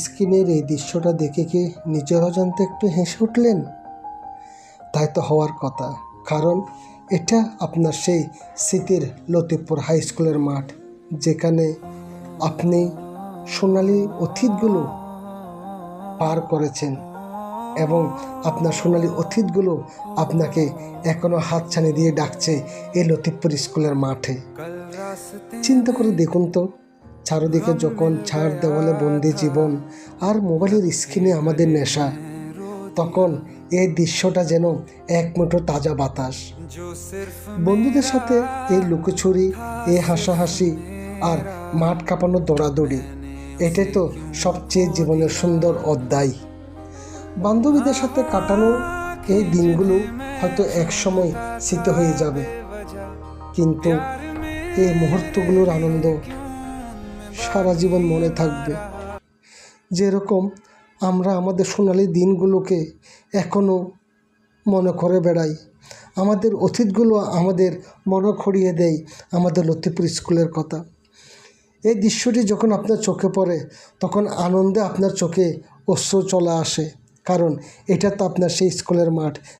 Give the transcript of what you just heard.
স্ক্রিনের এই দৃশ্যটা দেখে কি নিজের অজান্তে একটু হেসে উঠলেন? তাই তো হওয়ার কথা, কারণ এটা আপনার সেই স্মৃতির লতিফপুর হাই স্কুলের মাঠ, যেখানে আপনি সোনালি অতীতগুলো পার করেছেন এবং আপনার সোনালি অতীতগুলো আপনাকে এখনো হাতছানি দিয়ে ডাকছে এই লতিফপুর স্কুলের মাঠে। চিন্তা করে দেখুন তো, চারদিকে যখন ছাড় দেওয়ালে বন্দি জীবন আর মোবাইলের স্ক্রিনে আমাদের নেশা, তখন এই দৃশ্যটা যেন এক মুঠো তাজা বাতাস। বন্ধুদের সাথে এই লুকোচুরি, এই হাসাহাসি আর মাঠ কাঁপানো দৌড়াদৌড়ি, এটাই তো সবচেয়ে জীবনের সুন্দর অধ্যায়। বান্ধবীদের সাথে কাটানো এই দিনগুলো হয়তো একসময় স্মৃতি হয়ে যাবে, কিন্তু এই মুহূর্তগুলোর আনন্দ সারা জীবন মনে থাকবে। যেরকম আমরা আমাদের সোনালি দিনগুলোকে এখনও মনে করে বেড়াই, আমাদের অতীতগুলো আমাদের মনে করিয়ে দেয় আমাদের লতিফপুর স্কুলের কথা। এই দৃশ্যটি যখন আপনার চোখে পড়ে, তখন আনন্দে আপনার চোখে অশ্রু চলে আসে, কারণ এটা তো আপনার সেই স্কুলের মাঠ